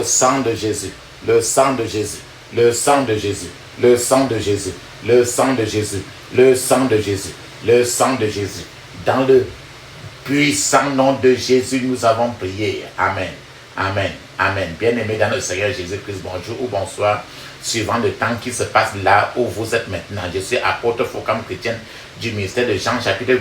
sang de Jésus, le sang de Jésus, le sang de Jésus, le sang de Jésus, le sang de Jésus, le sang de Jésus, le sang de Jésus. Dans le puissant nom de Jésus, nous avons prié. Amen. Amen. Amen. Bien-aimés dans le Seigneur Jésus-Christ, bonjour ou bonsoir, suivant le temps qui se passe là où vous êtes maintenant. Je suis apôtre Focam chrétienne du ministère de Jean, chapitre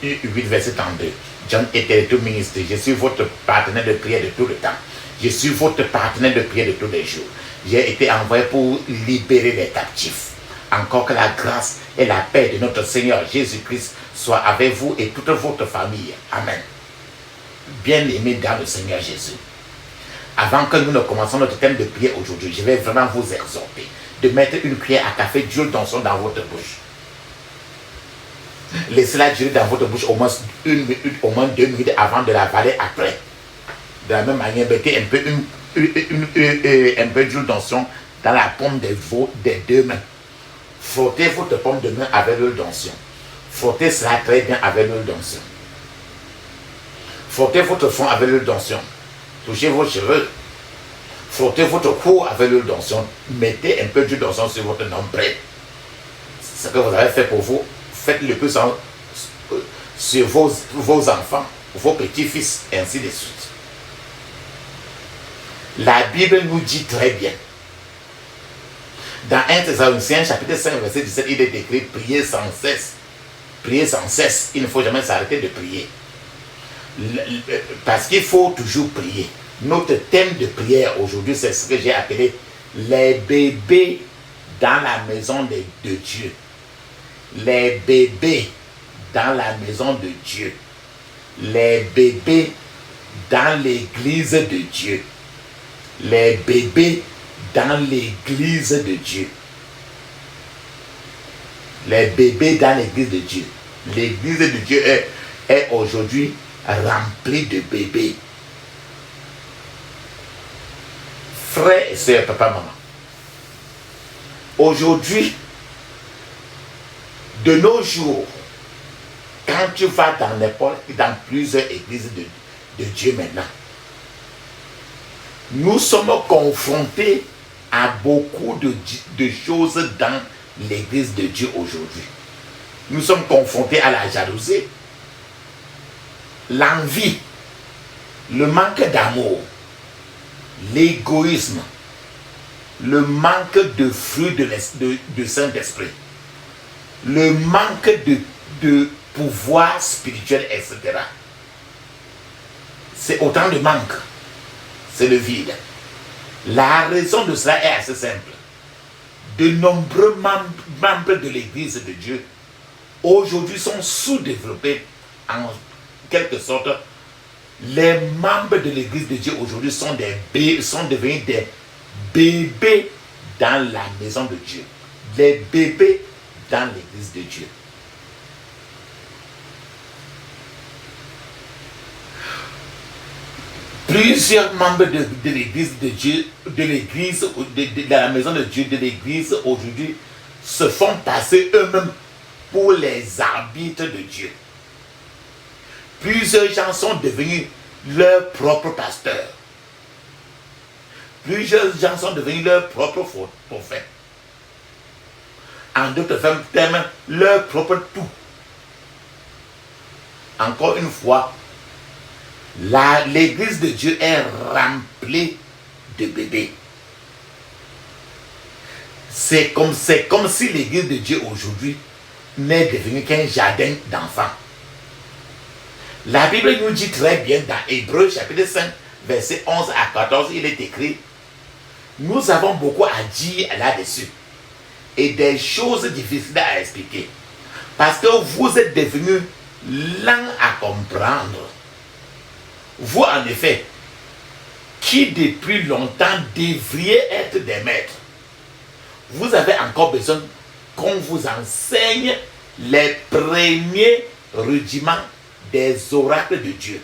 8, verset 32. John était tout ministre. Je suis votre partenaire de prière de tout le temps. Je suis votre partenaire de prière de tous les jours. J'ai été envoyé pour libérer les captifs. Encore que la grâce et la paix de notre Seigneur Jésus-Christ soient avec vous et toute votre famille. Amen. Bien-aimés dans le Seigneur Jésus, avant que nous ne commencions notre thème de prière aujourd'hui, je vais vraiment vous exhorter de mettre une cuillère à café d'huile d'onction dans votre bouche. Laissez-la durer dans votre bouche au moins 1 minute, au moins 2 minutes avant de l'avaler après. De la même manière, mettez un peu d'huile d'onction dans la paume des deux mains. Frottez votre paume de main avec l'huile d'onction. Frottez cela très bien avec l'huile d'onction. Frottez votre front avec l'huile d'onction. Touchez vos cheveux. Frottez votre cou avec l'huile d'onction. Mettez un peu d'huile d'onction sur votre nombril. Ce que vous avez fait pour vous, faites-le plus sur vos enfants, vos petits-fils, et ainsi de suite. La Bible nous dit très bien. Dans 1 Thessaloniciens, chapitre 5, verset 17, il est écrit, priez sans cesse. Priez sans cesse. Il ne faut jamais s'arrêter de prier. Parce qu'il faut toujours prier. Notre thème de prière aujourd'hui, c'est ce que j'ai appelé les bébés dans la maison de Dieu. Les bébés dans la maison de Dieu. Les bébés dans l'église de Dieu. Les bébés dans l'église de Dieu. Les bébés dans l'église de Dieu. L'église de Dieu est aujourd'hui remplie de bébés. Frères et sœurs, papa, maman. Aujourd'hui, de nos jours, quand tu vas dans plusieurs églises de Dieu maintenant, nous sommes confrontés à beaucoup de choses dans l'église de Dieu aujourd'hui. Nous sommes confrontés à la jalousie, l'envie, le manque d'amour, l'égoïsme, le manque de fruits de Saint-Esprit, le manque de pouvoir spirituel, etc. C'est autant de manque. C'est le vide. La raison de cela est assez simple. De nombreux membres de l'église de Dieu aujourd'hui sont sous-développés. En quelque sorte, les membres de l'église de Dieu aujourd'hui sont devenus des bébés dans la maison de Dieu. Des bébés dans l'église de Dieu. Plusieurs membres de l'église de Dieu, de la maison de Dieu, de l'église aujourd'hui, se font passer eux-mêmes pour les arbitres de Dieu. Plusieurs gens sont devenus leurs propres pasteurs. Plusieurs gens sont devenus leurs propres prophètes. En d'autres termes, leur propre tout. Encore une fois, l'église de Dieu est remplie de bébés. C'est comme si l'église de Dieu aujourd'hui n'est devenue qu'un jardin d'enfants. La Bible nous dit très bien dans Hébreux chapitre 5, verset 11 à 14, il est écrit, nous avons beaucoup à dire là-dessus et des choses difficiles à expliquer parce que vous êtes devenus lents à comprendre. Vous, en effet, qui depuis longtemps devriez être des maîtres, vous avez encore besoin qu'on vous enseigne les premiers rudiments des oracles de Dieu.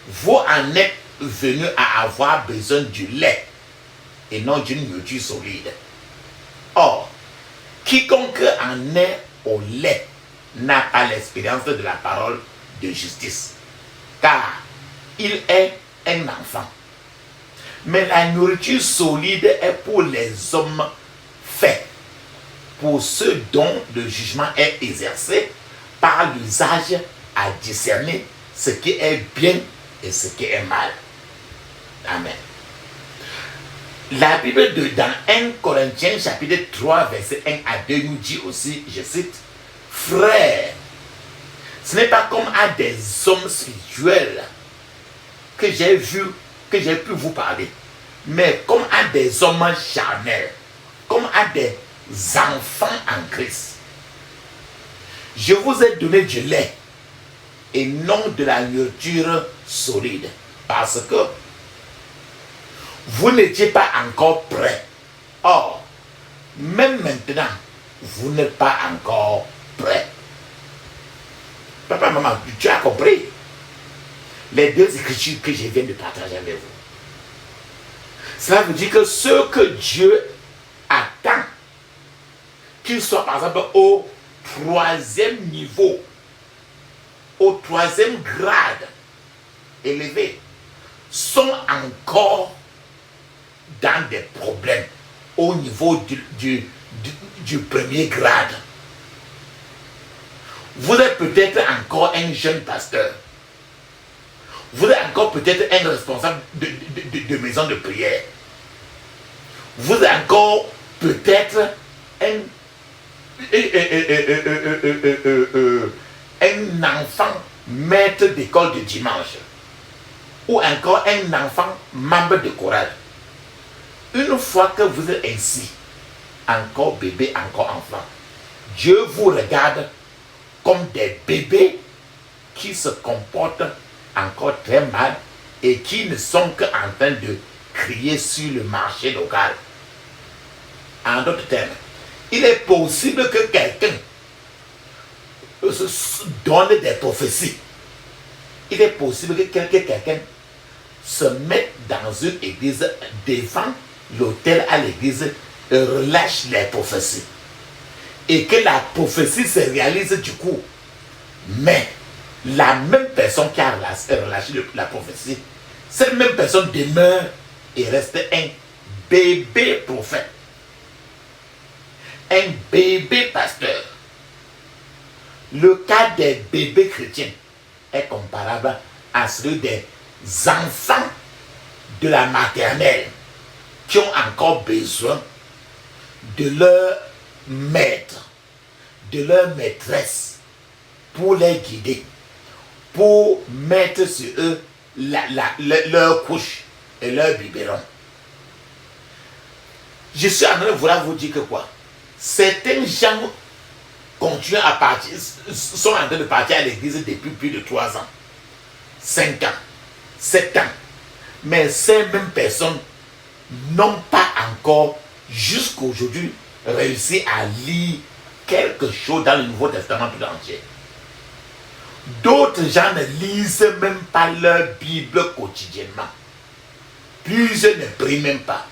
Vous en êtes venus à avoir besoin du lait et non d'une nourriture solide. Or, quiconque en est au lait n'a pas l'expérience de la parole de justice, car il est un enfant. Mais la nourriture solide est pour les hommes faits, pour ceux dont le jugement est exercé par l'usage à discerner ce qui est bien et ce qui est mal. Amen. La Bible dans 1 Corinthiens chapitre 3 verset 1 à 2 nous dit aussi, je cite, « Frères, ce n'est pas comme à des hommes spirituels que j'ai pu vous parler, mais comme à des hommes charnels, comme à des enfants en Christ. Je vous ai donné du lait et non de la nourriture solide, parce que vous n'étiez pas encore prêts. Or, même maintenant, vous n'êtes pas encore prêts. » Papa, maman, tu as compris les deux écritures que je viens de partager avec vous. Cela veut dire que ce que Dieu attend, qu'il soit par exemple au 3e niveau, au 3e grade élevé, sont encore dans des problèmes au niveau du premier grade. Vous êtes peut-être encore un jeune pasteur. Vous êtes encore peut-être un responsable de maison de prière. Vous êtes encore peut-être un enfant maître d'école de dimanche. Ou encore un enfant membre de chorale. Une fois que vous êtes ainsi, encore bébé, encore enfant, Dieu vous regarde comme des bébés qui se comportent encore très mal et qui ne sont qu'en train de crier sur le marché local. En d'autres termes, il est possible que quelqu'un donne des prophéties. Il est possible que quelqu'un se mette dans une église devant l'autel à l'église et relâche les prophéties. Et que la prophétie se réalise du coup. Mais la même personne qui a relâché la prophétie, cette même personne demeure et reste un bébé prophète. Un bébé pasteur. Le cas des bébés chrétiens est comparable à celui des enfants de la maternelle qui ont encore besoin de leur maître, de leur maîtresse pour les guider, pour mettre sur eux leur couche et leur biberon. Je suis en train de vouloir vous dire que quoi? Certains gens continuent à partir, sont en train de partir à l'église depuis plus de 3 ans, 5 ans, 7 ans. Mais ces mêmes personnes n'ont pas encore, jusqu'à aujourd'hui, réussi à lire quelque chose dans le Nouveau Testament tout entier. D'autres gens ne lisent même pas leur Bible quotidiennement. Plusieurs ne prient même pas.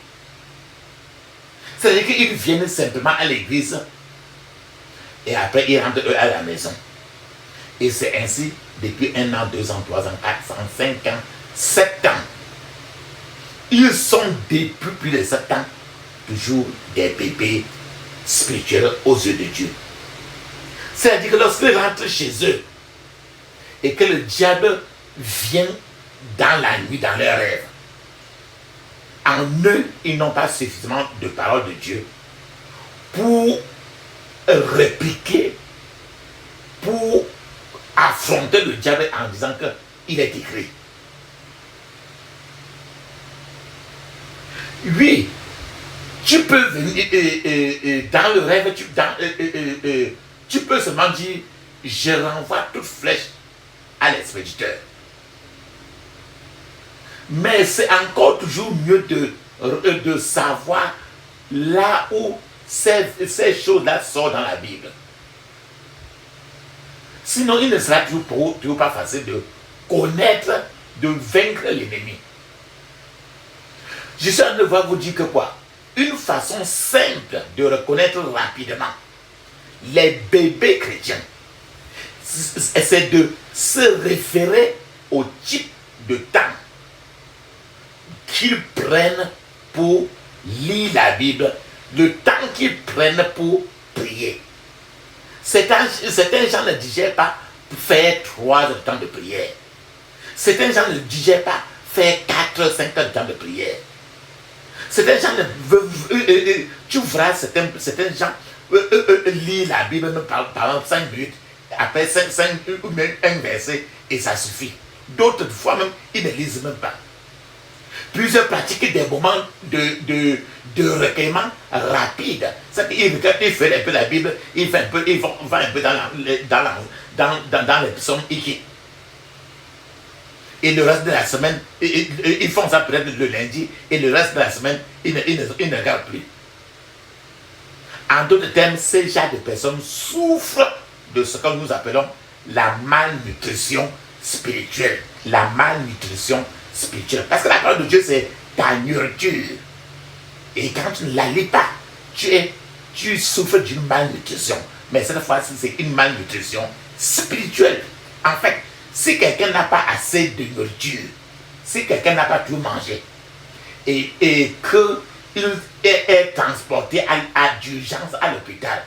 C'est-à-dire qu'ils viennent simplement à l'église et après ils rentrent à la maison. Et c'est ainsi depuis 1 an, 2 ans, 3 ans, 4 ans, 5 ans, 7 ans. Ils sont depuis plus de 7 ans toujours des bébés spirituels aux yeux de Dieu. C'est-à-dire que lorsqu'ils rentrent chez eux et que le diable vient dans la nuit, dans leurs rêves, en eux, ils n'ont pas suffisamment de parole de Dieu pour répliquer, pour affronter le diable en disant qu'il est écrit. Oui, tu peux venir dans le rêve, tu peux seulement dire, je renvoie toute flèche à l'expéditeur. Mais c'est encore toujours mieux de savoir là où ces choses-là sortent dans la Bible. Sinon, il ne sera toujours pas facile de connaître, de vaincre l'ennemi. Je suis en train de vous dire que quoi? Une façon simple de reconnaître rapidement les bébés chrétiens, c'est de se référer au type de temps qu'ils prennent pour lire la Bible, le temps qu'ils prennent pour prier. Certains gens ne digèrent pas faire 3 heures de temps de prière. Certains gens ne digèrent pas faire 4, 5 heures de temps de prière. Certains gens ne veulent, tu verras certains gens lire la Bible pendant 5 minutes, après 5 ou même un verset, et ça suffit. D'autres fois même, ils ne lisent même pas. Plusieurs pratiquent des moments de recueillement rapide. Ils font un peu la Bible, ils vont un peu dans les psaumes. Et le reste de la semaine, ils font ça peut-être le lundi, et le reste de la semaine, ils ne regardent plus. En d'autres termes, ces genre de personnes souffrent de ce que nous appelons la malnutrition spirituelle. La malnutrition spirituelle. Parce que la parole de Dieu, c'est ta nourriture. Et quand tu ne la lis pas, tu souffres d'une malnutrition. Mais cette fois-ci, c'est une malnutrition spirituelle. En fait, si quelqu'un n'a pas assez de nourriture, si quelqu'un n'a pas tout mangé, et qu'il est transporté d'urgence à l'hôpital,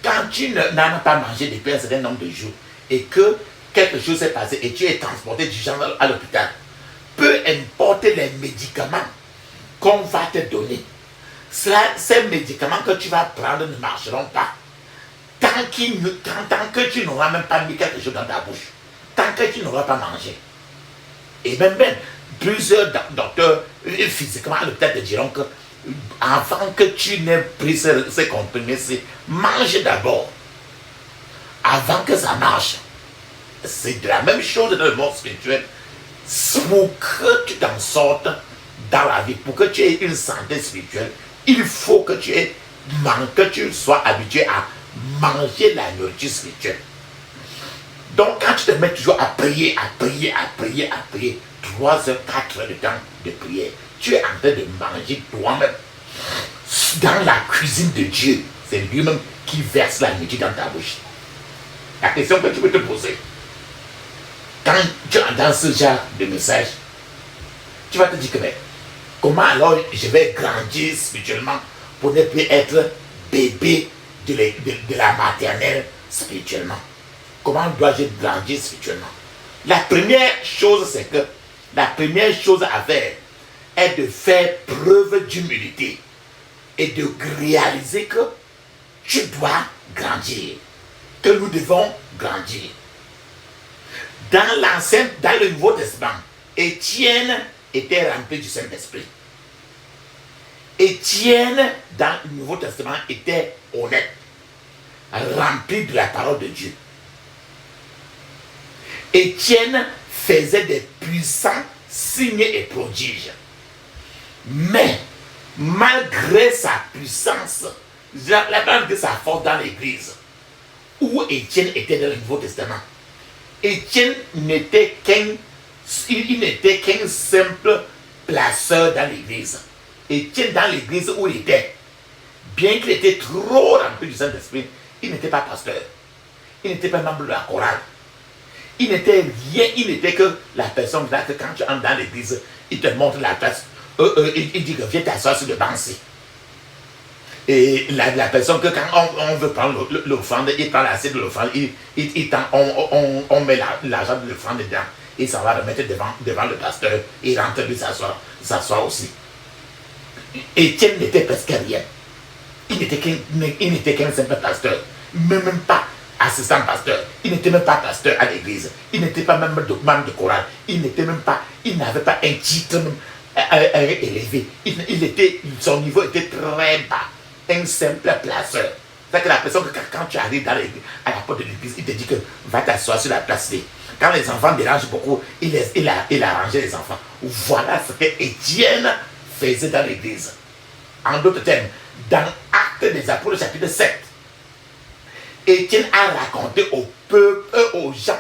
quand tu n'as pas mangé depuis un certain nombre de jours, et que quelque chose s'est passé, et tu es transporté d'urgence à l'hôpital, peu importe les médicaments qu'on va te donner, ces médicaments que tu vas prendre ne marcheront pas. Tant que tu n'auras même pas mis quelque chose dans ta bouche, tant que tu n'auras pas mangé. Et même plusieurs docteurs physiquement à l'hôpital te diront que avant que tu n'aies pris ces comprimés, mange d'abord. Avant que ça marche. C'est de la même chose dans le monde spirituel. Pour que tu t'en sortes dans la vie, pour que tu aies une santé spirituelle, il faut que tu sois habitué à manger la nourriture spirituelle. Donc quand tu te mets toujours à prier, 3 heures, 4 heures de temps de prière, tu es en train de manger toi-même dans la cuisine de Dieu. C'est lui-même qui verse la nourriture dans ta bouche. La question que tu peux te poser, quand tu entends ce genre de message, tu vas te dire que mais, comment alors je vais grandir spirituellement pour ne plus être bébé de la maternelle spirituellement? Comment dois-je grandir spirituellement? La première chose à faire est de faire preuve d'humilité et de réaliser que tu dois grandir, que nous devons grandir. Dans le Nouveau Testament, Étienne était rempli du Saint-Esprit. Étienne, dans le Nouveau Testament, était honnête, rempli de la parole de Dieu. Étienne faisait des puissants signes et prodiges. Mais, malgré sa puissance, la parole de sa force dans l'église, où Étienne était dans le Nouveau Testament, Étienne n'était qu'un simple placeur dans l'église. Étienne, dans l'église où il était, bien qu'il était trop rempli du Saint-Esprit, il n'était pas pasteur. Il n'était pas membre de la chorale. Il n'était rien, il n'était que la personne là que quand tu entres dans l'église, il te montre la place. Il dit que viens t'asseoir sur le banc ici. Et la personne que quand on veut prendre l'offrande, il prend l'assiette de l'offrande, on met l'argent de l'offrande dedans, et ça va le mettre devant le pasteur, il rentre lui s'asseoir aussi. Étienne n'était presque rien. Il n'était qu'un simple pasteur, même pas assistant pasteur. Il n'était même pas pasteur à l'église. Il n'était pas même membre de chorale. Il n'avait pas un titre élevé. Son niveau était très bas. Un simple placeur. C'est que la personne, quand tu arrives à la porte de l'église, il te dit que va t'asseoir sur la place. Quand les enfants dérangent beaucoup, il a rangé les enfants. Voilà ce que Étienne faisait dans l'église. En d'autres termes, dans Actes des Apôtres chapitre 7, Étienne a raconté au peuple, aux gens,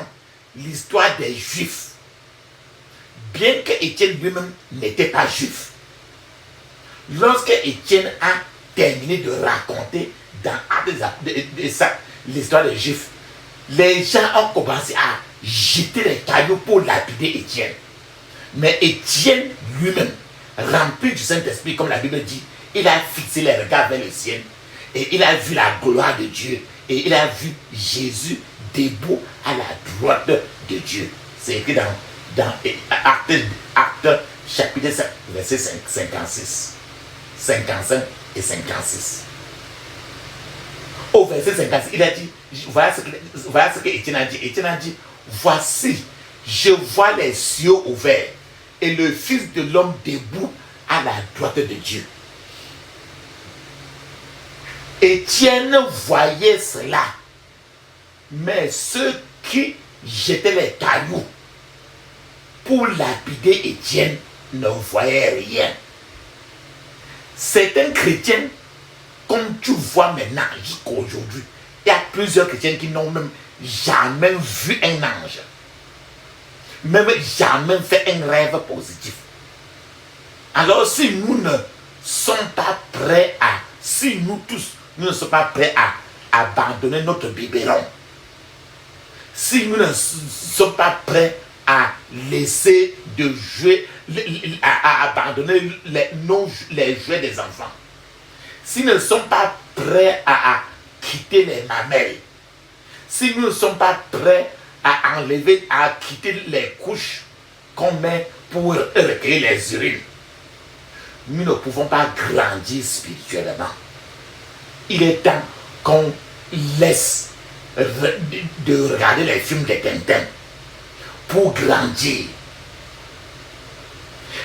l'histoire des Juifs. Bien que Étienne lui-même n'était pas juif. Lorsque Étienne a terminé de raconter dans l'histoire des Juifs, les gens ont commencé à jeter les cailloux pour lapider Étienne. Mais Étienne lui-même, rempli du Saint-Esprit, comme la Bible dit, il a fixé les regards vers le ciel et il a vu la gloire de Dieu et il a vu Jésus debout à la droite de Dieu. C'est écrit dans Actes chapitre 7, verset 56, 55 et 56. Au verset 56, il a dit, voilà ce que Étienne a dit. Étienne a dit, voici, je vois les cieux ouverts et le Fils de l'homme debout à la droite de Dieu. Étienne voyait cela, mais ceux qui jetaient les cailloux pour lapider Étienne ne voyaient rien. Certains chrétiens, comme tu vois maintenant jusqu'à aujourd'hui, il y a plusieurs chrétiens qui n'ont même jamais vu un ange, même jamais fait un rêve positif. Alors si nous ne sommes pas prêts si nous tous, nous ne sommes pas prêts à abandonner notre biberon, si nous ne sommes pas prêts à laisser de jouer, à abandonner les jouets des enfants, si nous ne sommes pas prêts à quitter les mamelles, si nous ne sommes pas prêts à enlever, à quitter les couches qu'on met pour recueillir les urines, nous ne pouvons pas grandir spirituellement. Il est temps qu'on laisse de regarder les films de Tintin pour grandir.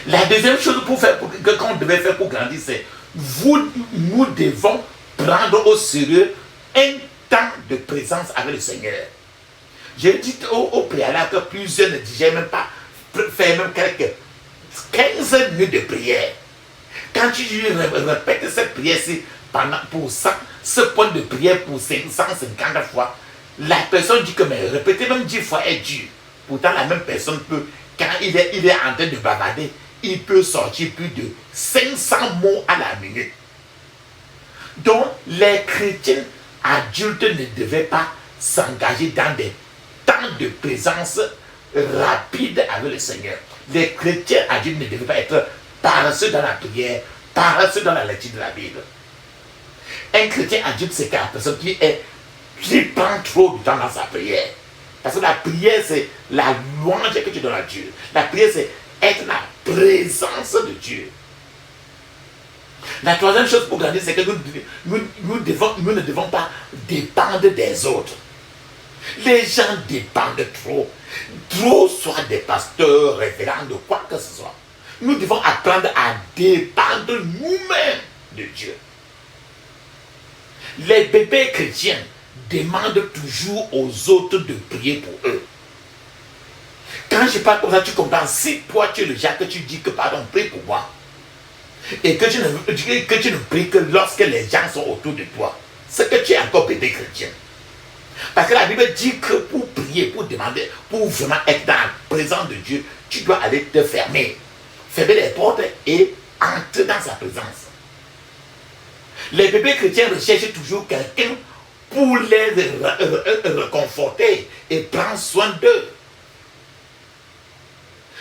La deuxième chose qu'on devait faire pour grandir, c'est nous devons prendre au sérieux un temps de présence avec le Seigneur. J'ai dit au préalable que plusieurs ne disaient même pas faire même quelques 15 minutes de prière. Quand tu répètes cette prière-ci pour ce point de prière pour 550 fois, la personne dit que mais répéter même 10 fois est dur. Pourtant la même personne peut, quand il est en train de bavarder, il peut sortir plus de 500 mots à la minute. Donc les chrétiens adultes ne devaient pas s'engager dans des temps de présence rapide avec le Seigneur. Les chrétiens adultes ne devaient pas être paresseux dans la prière, paresseux dans la lecture de la Bible. Un chrétien adulte, c'est une personne qui prend trop de temps dans sa prière. Parce que la prière, c'est la louange que tu donnes à Dieu. La prière, c'est être la présence de Dieu. La troisième chose pour grandir, c'est que nous ne devons pas dépendre des autres. Les gens dépendent trop soit des pasteurs, révérends, de quoi que ce soit. Nous devons apprendre à dépendre nous-mêmes de Dieu. Les bébés chrétiens demandent toujours aux autres de prier pour eux. Quand je parle comme ça, tu comprends. Si toi tu es le genre que tu dis que pardon, prie pour moi, et que tu ne pries que lorsque les gens sont autour de toi, c'est que tu es encore bébé chrétien. Parce que la Bible dit que pour prier, pour demander, pour vraiment être dans la présence de Dieu, tu dois aller te fermer les portes et entrer dans sa présence. Les bébés chrétiens recherchent toujours quelqu'un pour les réconforter et prendre soin d'eux.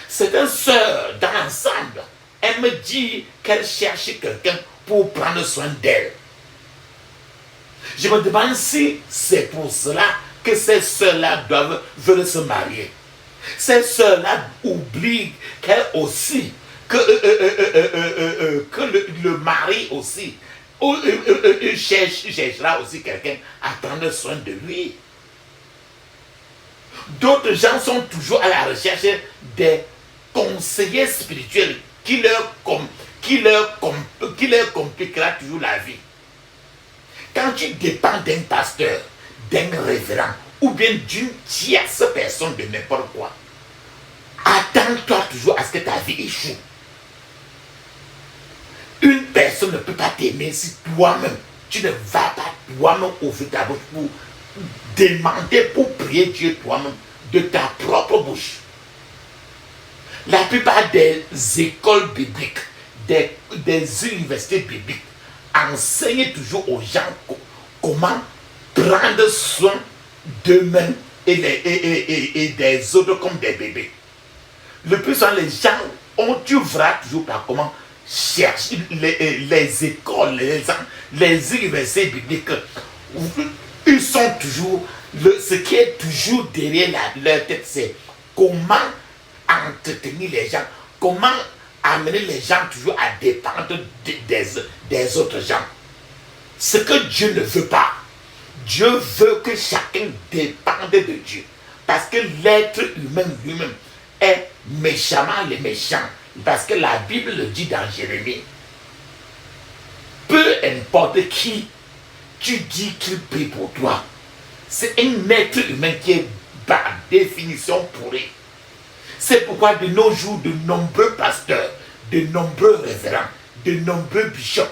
Certaines sœurs dans l'ensemble aiment dire qu'elles cherchent quelqu'un pour prendre soin d'elles. Je me demande si c'est pour cela que ces sœurs-là veulent se marier. Ces sœurs-là oublient qu'elles aussi, que le mari aussi, cherchera aussi quelqu'un à prendre soin de lui. D'autres gens sont toujours à la recherche des conseillers spirituels qui leur compliquera toujours la vie. Quand tu dépends d'un pasteur, d'un révérend, ou bien d'une tierce personne de n'importe quoi, attends-toi toujours à ce que ta vie échoue. Une personne ne peut pas t'aimer si toi-même, tu ne vas pas toi-même ouvrir ta bouche pour demander, pour prier Dieu toi-même de ta propre bouche. La plupart des écoles bibliques, des universités bibliques, enseignent toujours aux gens comment prendre soin d'eux-mêmes et des autres comme des bébés. Le plus souvent, les gens tu verras toujours par comment chercher les écoles, les universités bibliques. Ils sont toujours, ce qui est toujours derrière leur tête, c'est comment entretenir les gens, comment amener les gens toujours à dépendre des autres gens. Ce que Dieu ne veut pas. Dieu veut que chacun dépende de Dieu. Parce que l'être humain lui-même est méchamment les méchants. Parce que la Bible le dit dans Jérémie. Peu importe qui tu dis qu'il prie pour toi, c'est un être humain qui est par définition pourri. C'est pourquoi de nos jours, de nombreux pasteurs, de nombreux révérends, de nombreux bishops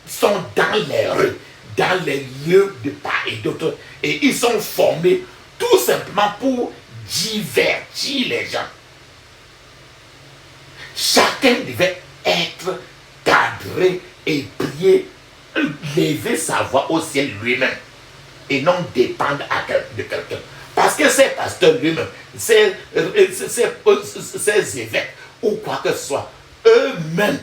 sont dans les rues, dans les lieux de part et d'autre, et ils sont formés tout simplement pour divertir les gens. Chacun devait être cadré et prier, lever sa voix au ciel lui-même et non dépendre de quelqu'un. Parce que ces pasteurs lui-même, ces évêques ou quoi que ce soit, eux-mêmes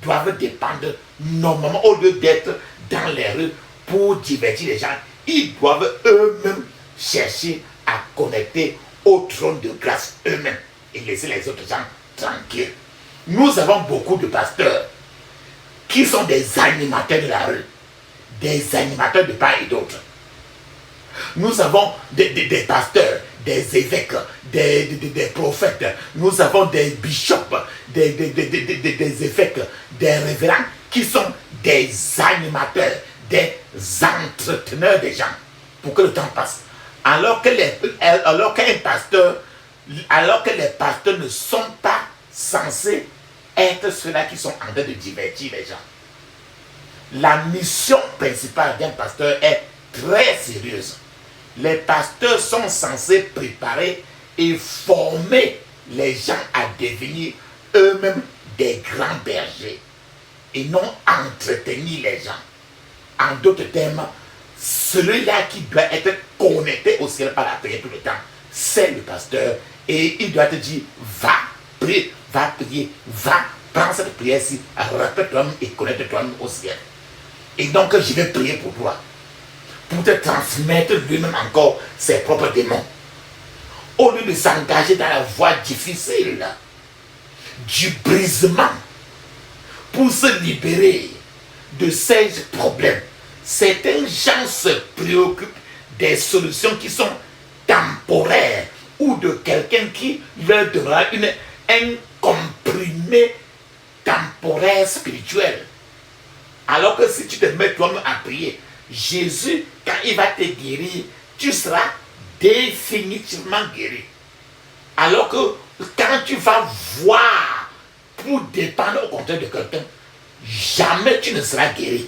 doivent dépendre normalement, au lieu d'être dans les rues pour divertir les gens, ils doivent eux-mêmes chercher à connecter au trône de grâce eux-mêmes et laisser les autres gens tranquilles. Nous avons beaucoup de pasteurs qui sont des animateurs de la rue, des animateurs de part et d'autre. Nous avons des pasteurs, des évêques, des prophètes, nous avons des bishops, des évêques, des révérends qui sont des animateurs, des entreteneurs des gens pour que le temps passe. Alors que les pasteurs ne sont pas censés être ceux-là qui sont en train de divertir les gens. La mission principale d'un pasteur est très sérieuse. Les pasteurs sont censés préparer et former les gens à devenir eux-mêmes des grands bergers et non entretenir les gens. En d'autres termes, celui-là qui doit être connecté au ciel par la prière tout le temps, c'est le pasteur, et il doit te dire, va prier, va prendre cette prière-ci, répète-toi et connecte-toi au ciel. Et donc je vais prier pour toi, pour te transmettre lui-même encore ses propres démons. Au lieu de s'engager dans la voie difficile du brisement, pour se libérer de ces problèmes, certains gens se préoccupent des solutions qui sont temporaires ou de quelqu'un qui leur donnera un comprimé temporaire spirituel. Alors que si tu te mets toi-même à prier, Jésus, quand il va te guérir, tu seras définitivement guéri. Alors que quand tu vas voir pour dépendre au contraire de quelqu'un, jamais tu ne seras guéri.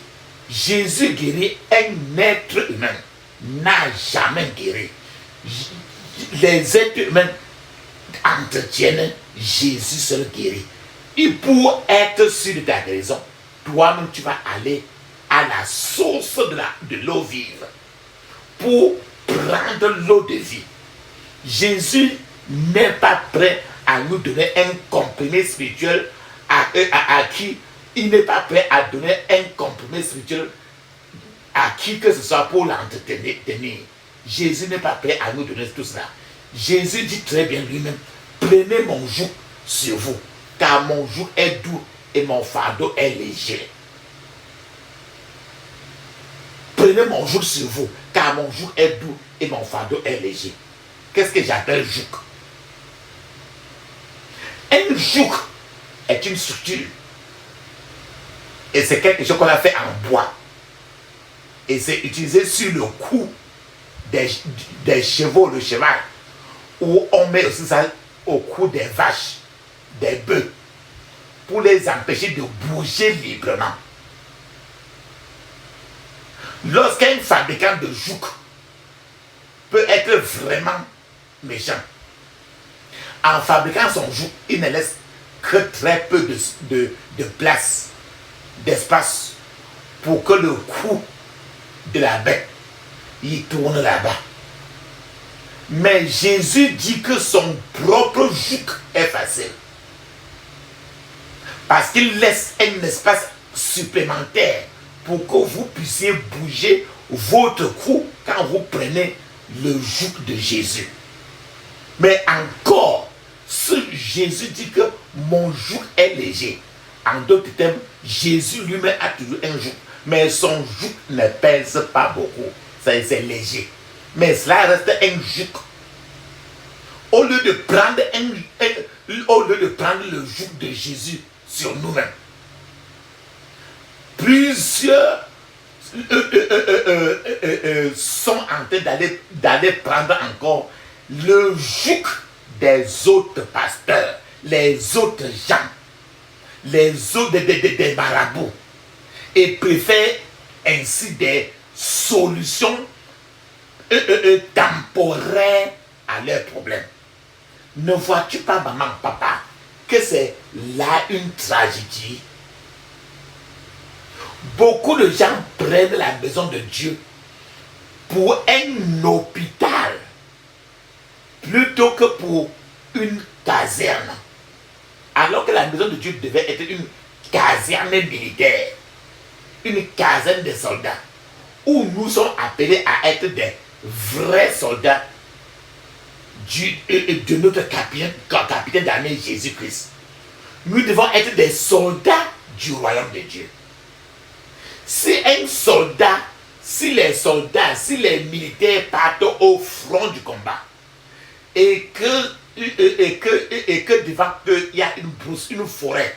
Jésus guérit un être humain, n'a jamais guéri. Les êtres humains entretiennent, Jésus seul guérit. Et pour être sûr de ta guérison, toi-même tu vas aller à la source de l'eau vive pour prendre l'eau de vie. Jésus n'est pas prêt à nous donner un comprimé spirituel à qui il n'est pas prêt à donner un comprimé spirituel à qui que ce soit pour l'entretenir. Jésus n'est pas prêt à nous donner tout cela. Jésus dit très bien lui-même, prenez mon joug sur vous, car mon joug est doux et mon fardeau est léger. Prenez mon joug sur vous, car mon joug est doux et mon fardeau est léger. Qu'est-ce que j'appelle joug? Un joug est une structure. Et c'est quelque chose qu'on a fait en bois. Et c'est utilisé sur le cou des chevaux, le cheval. Ou on met aussi ça au cou des vaches, des bœufs, pour les empêcher de bouger librement. Lorsqu'un fabricant de joug peut être vraiment méchant, en fabriquant son joug, il ne laisse que très peu de place, d'espace pour que le cou de la bête il tourne là-bas. Mais Jésus dit que son propre joug est facile. Parce qu'il laisse un espace supplémentaire pour que vous puissiez bouger votre cou quand vous prenez le joug de Jésus. Mais encore, Jésus dit que mon joug est léger. En d'autres termes, Jésus lui-même a toujours un joug. Mais son joug ne pèse pas beaucoup. C'est léger. Mais cela reste un joug. Au lieu de prendre le joug de Jésus sur nous-mêmes, plusieurs sont en train d'aller prendre encore le joug des autres pasteurs, les autres gens, les autres des marabouts, et préfèrent ainsi des solutions temporaires à leurs problèmes. Ne vois-tu pas, maman, papa, que c'est là une tragédie? Beaucoup de gens prennent la maison de Dieu pour un hôpital plutôt que pour une caserne. Alors que la maison de Dieu devait être une caserne militaire, une caserne de soldats, où nous sommes appelés à être des vrais soldats de notre capitaine d'armée Jésus-Christ. Nous devons être des soldats du royaume de Dieu. Si les militaires partent au front du combat et que devant eux il y a une brousse, une forêt,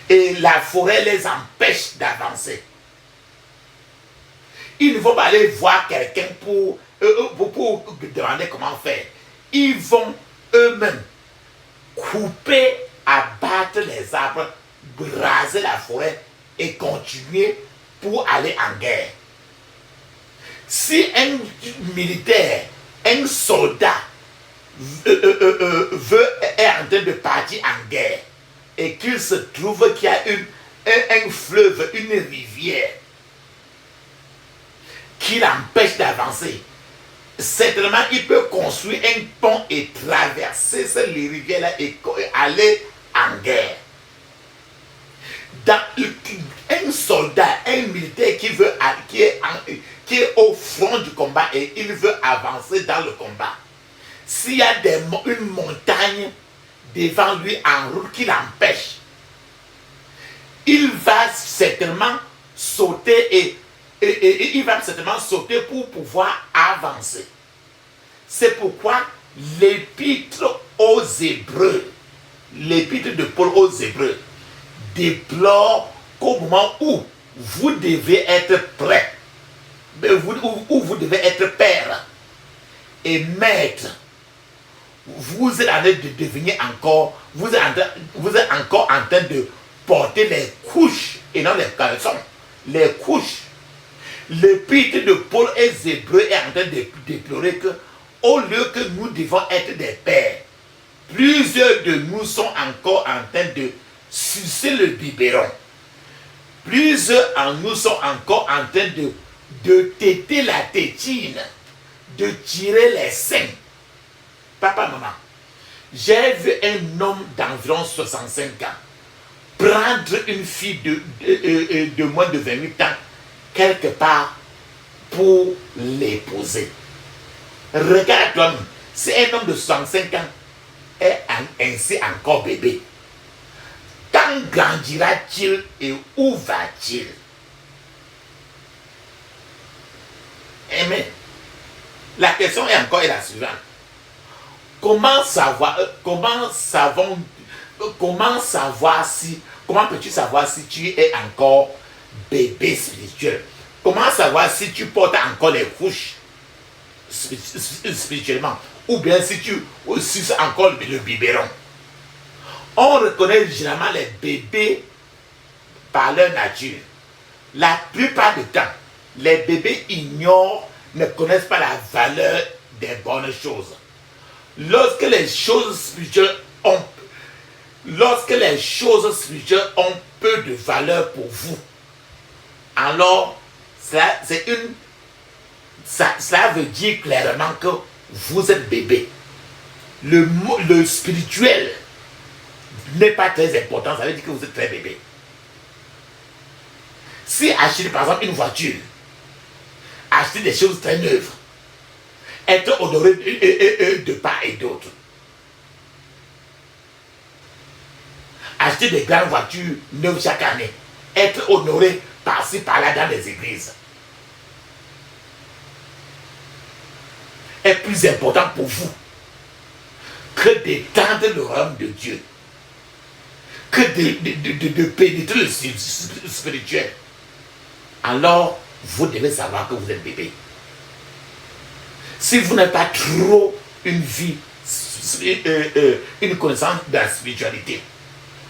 et la forêt les empêche d'avancer, ils ne vont pas aller voir quelqu'un pour demander comment faire. Ils vont eux-mêmes couper, abattre les arbres, raser la forêt et continuer pour aller en guerre. Si un militaire, un soldat est en train de partir en guerre et qu'il se trouve qu'il y a un fleuve, une rivière qui l'empêche d'avancer, certainement il peut construire un pont et traverser cette rivière-là et aller en guerre. Un soldat, un militaire qui est au front du combat et il veut avancer dans le combat, s'il y a une montagne devant lui en route qui l'empêche, il va certainement sauter il va certainement sauter pour pouvoir avancer. C'est pourquoi l'épître aux Hébreux, l'épître de Paul aux Hébreux, déplore qu'au moment où vous devez être prêt, où vous devez être père et maître, vous êtes en train de devenir encore, vous êtes encore en train de porter les couches et non les caleçons, les couches. L'épître de Paul aux Hébreux est en train de déplorer que, au lieu que nous devons être des pères, plusieurs de nous sont encore en train de sucer le biberon. Plusieurs en nous sont encore en train de téter la tétine, de tirer les seins. Papa, maman, j'ai vu un homme d'environ 65 ans prendre une fille de moins de 28 ans quelque part pour l'épouser. Regarde-toi, si un homme de 65 ans est ainsi encore bébé, quand grandira-t-il et où va-t-il? Amen. La question est encore la suivante. Comment peux-tu savoir si tu es encore bébé spirituel? Comment savoir si tu portes encore les couches spirituellement? Ou bien si tu suces encore le biberon? On reconnaît généralement les bébés par leur nature. La plupart du temps, les bébés ignorent, ne connaissent pas la valeur des bonnes choses. Lorsque les choses spirituelles ont peu de valeur pour vous, alors cela veut dire clairement que vous êtes bébé. Le spirituel n'est pas très important, ça veut dire que vous êtes très bébé. Si acheter par exemple une voiture, acheter des choses très neuves, être honoré de part et d'autre, acheter des grandes voitures neuves chaque année, être honoré par-ci par-là dans les églises, est plus important pour vous que d'étendre le royaume de Dieu, que de pénétrer le spirituel. Alors, vous devez savoir que vous êtes bébé. Si vous n'avez pas trop une vie, une connaissance de la spiritualité,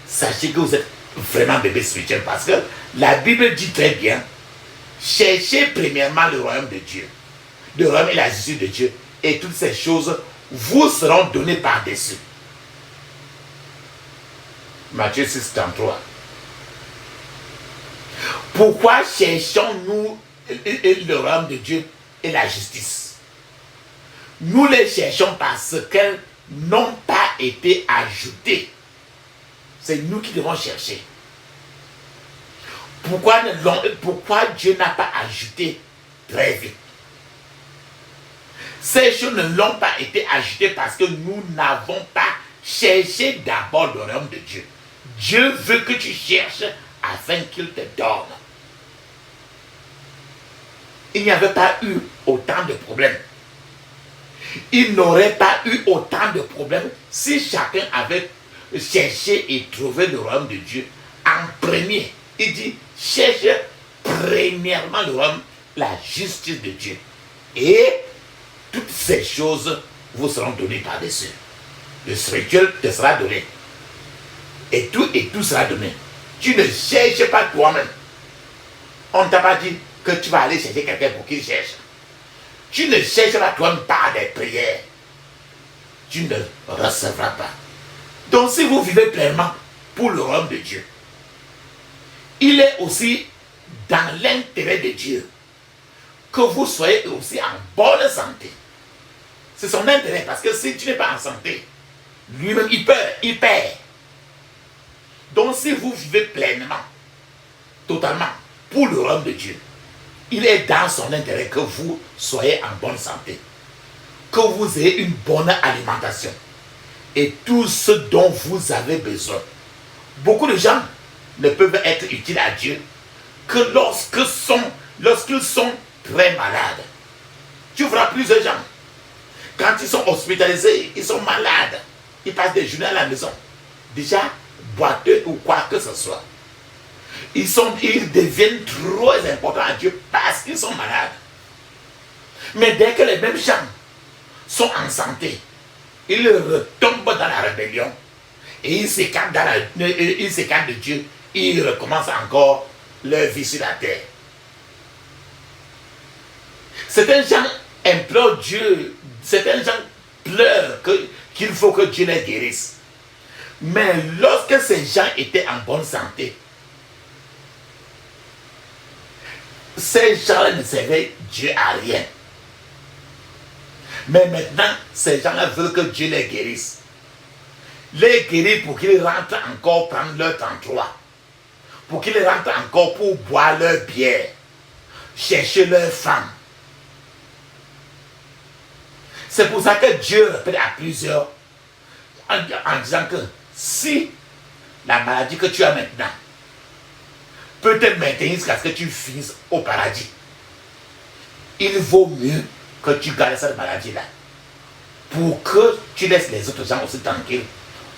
sachez que vous êtes vraiment bébé spirituel, parce que la Bible dit très bien, cherchez premièrement le royaume de Dieu, le royaume et la justice de Dieu, et toutes ces choses vous seront données par-dessus. Matthieu 6, 33. Pourquoi cherchons-nous le royaume de Dieu et la justice? Nous les cherchons parce qu'elles n'ont pas été ajoutées. C'est nous qui devons chercher. Pourquoi Dieu n'a pas ajouté très vite? Ces choses ne l'ont pas été ajoutées parce que nous n'avons pas cherché d'abord le royaume de Dieu. Dieu veut que tu cherches afin qu'il te donne. Il n'y avait pas eu autant de problèmes. Il n'aurait pas eu autant de problèmes si chacun avait cherché et trouvé le royaume de Dieu en premier. Il dit, cherche premièrement le royaume, la justice de Dieu. Et toutes ces choses vous seront données par-dessus. Le spirituel te sera donné. Et tout sera donné. Tu ne cherches pas toi-même. On ne t'a pas dit que tu vas aller chercher quelqu'un pour qu'il cherche. Tu ne cherches pas toi-même par des prières. Tu ne recevras pas. Donc si vous vivez pleinement pour le royaume de Dieu, il est aussi dans l'intérêt de Dieu que vous soyez aussi en bonne santé. C'est son intérêt, parce que si tu n'es pas en santé, lui-même il perd. Donc si vous vivez pleinement, totalement, pour le royaume de Dieu, il est dans son intérêt que vous soyez en bonne santé, que vous ayez une bonne alimentation et tout ce dont vous avez besoin. Beaucoup de gens ne peuvent être utiles à Dieu que lorsqu'ils sont très malades. Tu verras plusieurs gens, quand ils sont hospitalisés, ils sont malades, ils passent des journées à la maison, déjà boiteux ou quoi que ce soit. Ils deviennent trop importants à Dieu parce qu'ils sont malades. Mais dès que les mêmes gens sont en santé, ils retombent dans la rébellion et ils s'écartent de Dieu. Ils recommencent encore leur vie sur la terre. Certains gens implorent Dieu, certains gens pleurent qu'il faut que Dieu les guérisse. Mais lorsque ces gens étaient en bonne santé, ces gens-là ne servaient Dieu à rien. Mais maintenant, ces gens-là veulent que Dieu les guérisse. Les guérir pour qu'ils rentrent encore prendre leur 33. Pour qu'ils rentrent encore pour boire leur bière. Chercher leur femme. C'est pour ça que Dieu répète à plusieurs en disant que si la maladie que tu as maintenant peut te maintenir jusqu'à ce que tu finisses au paradis, il vaut mieux que tu gardes cette maladie-là pour que tu laisses les autres gens aussi tranquilles,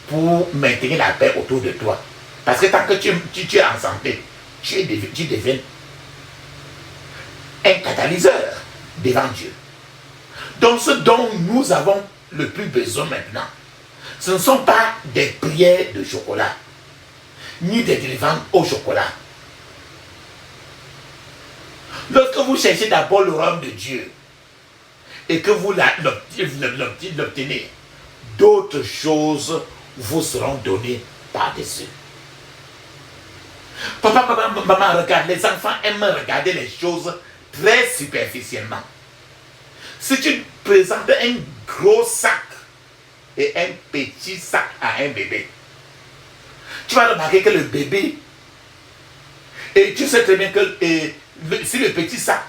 pour maintenir la paix autour de toi. Parce que tant que tu es en santé, tu deviens un catalyseur devant Dieu. Donc ce dont nous avons le plus besoin maintenant, ce ne sont pas des prières de chocolat, ni des délivrances au chocolat. Lorsque vous cherchez d'abord le royaume de Dieu et que vous l'obtenez, d'autres choses vous seront données par-dessus. Papa, maman, regarde, les enfants aiment regarder les choses très superficiellement. Si tu présentes un gros sac et un petit sac à un bébé, tu vas remarquer que le bébé, et tu sais très bien que si le petit sac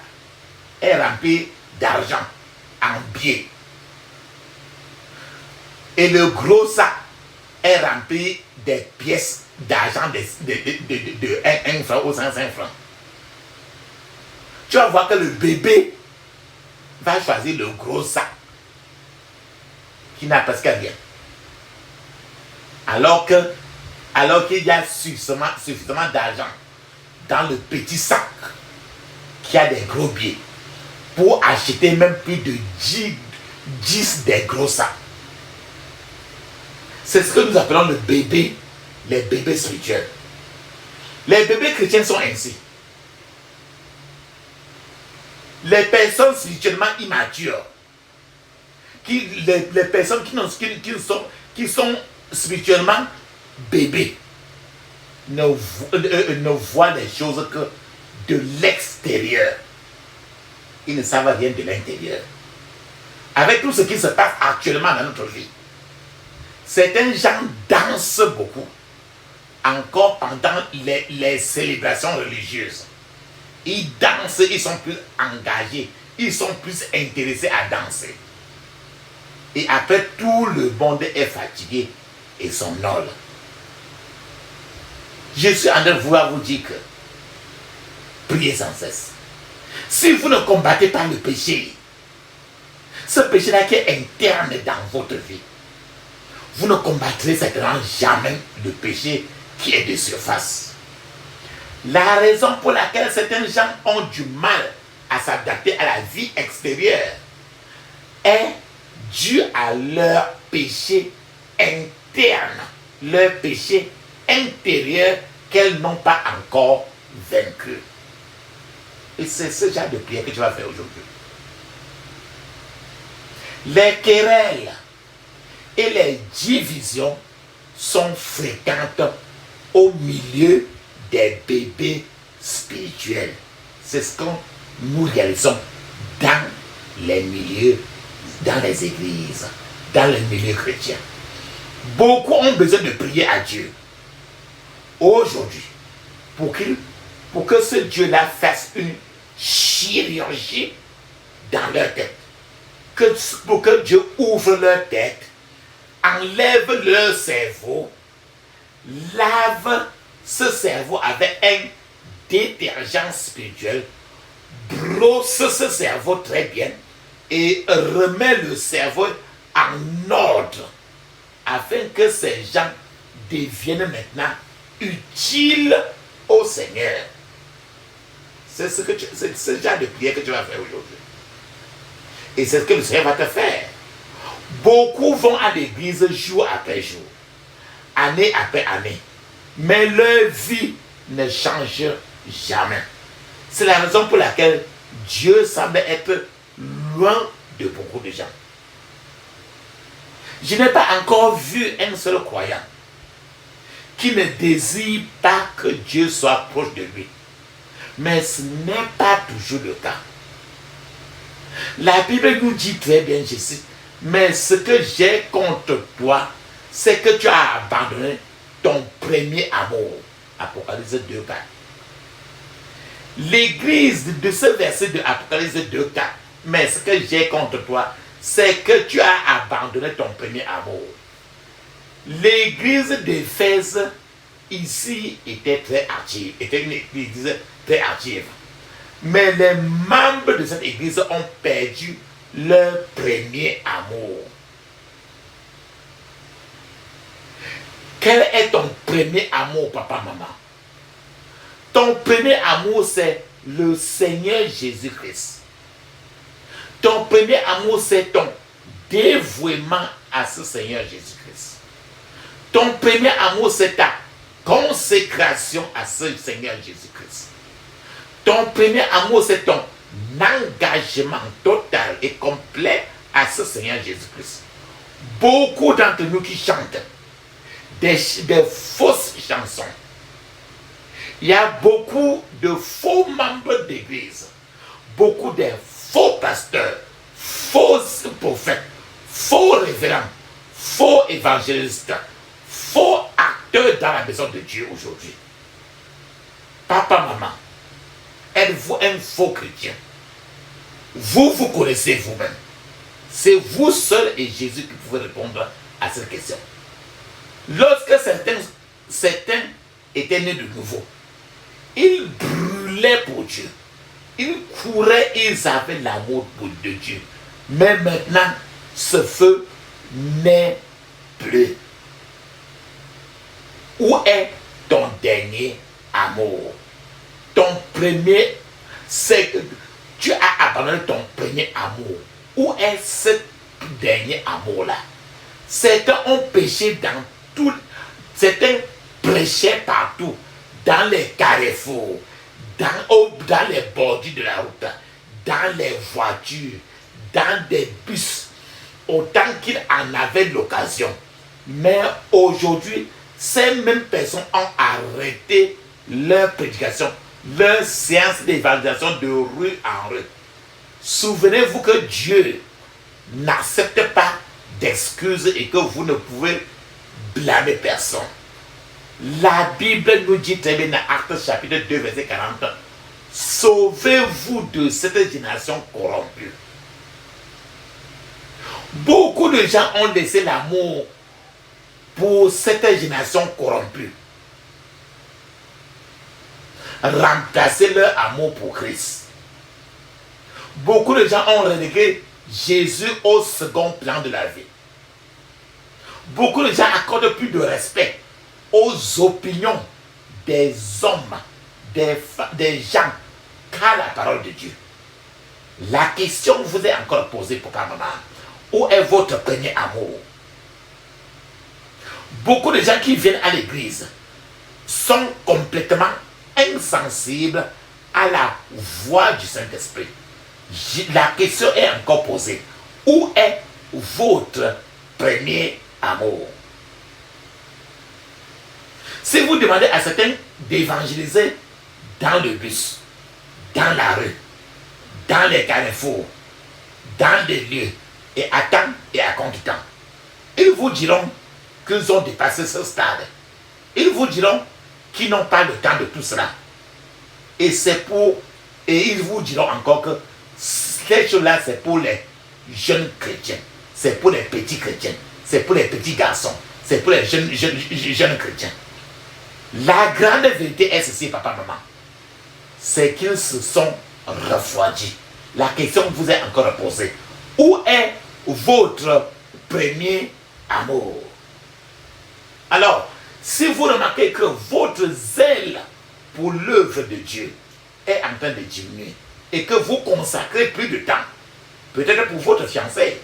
est rempli d'argent en billets, et le gros sac est rempli des pièces d'argent de 1 franc ou 5 francs, tu vas voir que le bébé va choisir le gros sac qui n'a presque rien. Alors qu'il y a suffisamment d'argent dans le petit sac qui a des gros billets pour acheter même plus de 10 des gros sacs. C'est ce que nous appelons les bébés spirituels. Les bébés chrétiens sont ainsi. Les personnes spirituellement immatures, les personnes qui sont spirituellement bébés, ne voient les choses que de l'extérieur. Ils ne savent rien de l'intérieur. Avec tout ce qui se passe actuellement dans notre vie, certains gens dansent beaucoup, encore pendant les célébrations religieuses. Ils dansent, ils sont plus engagés, ils sont plus intéressés à danser. Et après, tout le monde est fatigué et somnole. Je suis en train de vouloir vous dire que priez sans cesse. Si vous ne combattez pas le péché, ce péché-là qui est interne dans votre vie, vous ne combattrez certainement jamais le péché qui est de surface. La raison pour laquelle certains gens ont du mal à s'adapter à la vie extérieure est due à leur péché interne, leur péché intérieur qu'elles n'ont pas encore vaincu. Et c'est ce genre de prière que tu vas faire aujourd'hui. Les querelles et les divisions sont fréquentes au milieu des bébés spirituels. C'est ce que nous réalisons dans les milieux, dans les églises, dans les milieux chrétiens. Beaucoup ont besoin de prier à Dieu aujourd'hui pour que ce Dieu-là fasse une chirurgie dans leur tête. Pour que Dieu ouvre leur tête, enlève leur cerveau, lave ce cerveau avec un détergent spirituel, brosse ce cerveau très bien et remet le cerveau en ordre afin que ces gens deviennent maintenant utiles au Seigneur. C'est ce genre de prière que tu vas faire aujourd'hui. Et c'est ce que le Seigneur va te faire. Beaucoup vont à l'église jour après jour, année après année, mais leur vie ne change jamais. C'est la raison pour laquelle Dieu semble être loin de beaucoup de gens. Je n'ai pas encore vu un seul croyant qui ne désire pas que Dieu soit proche de lui. Mais ce n'est pas toujours le cas. La Bible nous dit très bien, je cite, mais ce que j'ai contre toi, c'est que tu as abandonné ton premier amour. Apocalypse 2, 4. L'église de ce verset de Apocalypse 2, 4, mais ce que j'ai contre toi, c'est que tu as abandonné ton premier amour. L'église d'Éphèse, ici, était très active, était une église très active. Mais les membres de cette église ont perdu leur premier amour. Quel est ton premier amour, papa, maman? Ton premier amour, c'est le Seigneur Jésus-Christ. Ton premier amour, c'est ton dévouement à ce Seigneur Jésus-Christ. Ton premier amour, c'est ta consécration à ce Seigneur Jésus-Christ. Ton premier amour, c'est ton engagement total et complet à ce Seigneur Jésus-Christ. Beaucoup d'entre nous qui chantent des fausses chansons. Il y a beaucoup de faux membres d'église, beaucoup de faux pasteurs, faux prophètes, faux révérends, faux évangélistes, faux acteurs dans la maison de Dieu aujourd'hui. Papa, maman, êtes-vous un faux chrétien? Vous connaissez vous-même. C'est vous seul et Jésus qui pouvez répondre à cette question. Lorsque certains étaient nés de nouveau, ils brûlaient pour Dieu. Ils couraient, ils avaient l'amour de Dieu. Mais maintenant, ce feu n'est plus. Où est ton dernier amour? Ton premier, c'est que tu as abandonné ton premier amour. Où est ce dernier amour-là? Certains ont péché dans tout. Certains prêchaient partout, dans les carrefours, dans les bordures de la route, dans les voitures, dans des bus, autant qu'ils en avaient l'occasion. Mais aujourd'hui, ces mêmes personnes ont arrêté leur prédication, leur séance d'évangélisation de rue en rue. Souvenez-vous que Dieu n'accepte pas d'excuses et que vous ne pouvez blâmer personne. La Bible nous dit très bien dans Actes chapitre 2 verset 40, sauvez-vous de cette génération corrompue. Beaucoup de gens ont laissé l'amour pour cette génération corrompue. Remplacer leur amour pour Christ. Beaucoup de gens ont relégué Jésus au second plan de la vie. Beaucoup de gens accordent plus de respect aux opinions des hommes, des gens, qu'à la parole de Dieu. La question vous est encore posée, papa, maman. Où est votre premier amour? Beaucoup de gens qui viennent à l'église sont complètement insensibles à la voix du Saint-Esprit. La question est encore posée. Où est votre premier amour? Si vous demandez à certains d'évangéliser dans le bus, dans la rue, dans les carrefours, dans des lieux, et à temps et à contre-temps, ils vous diront qu'ils ont dépassé ce stade. Ils vous diront qu'ils n'ont pas le temps de tout cela. Et ils vous diront encore que ces choses-là, c'est pour les jeunes chrétiens, c'est pour les petits chrétiens, c'est pour les petits garçons, c'est pour les jeunes chrétiens. La grande vérité est ceci, papa, maman. C'est qu'ils se sont refroidis. La question vous est encore posée. Où est votre premier amour? Alors, si vous remarquez que votre zèle pour l'œuvre de Dieu est en train de diminuer et que vous consacrez plus de temps, peut-être pour votre fiancé,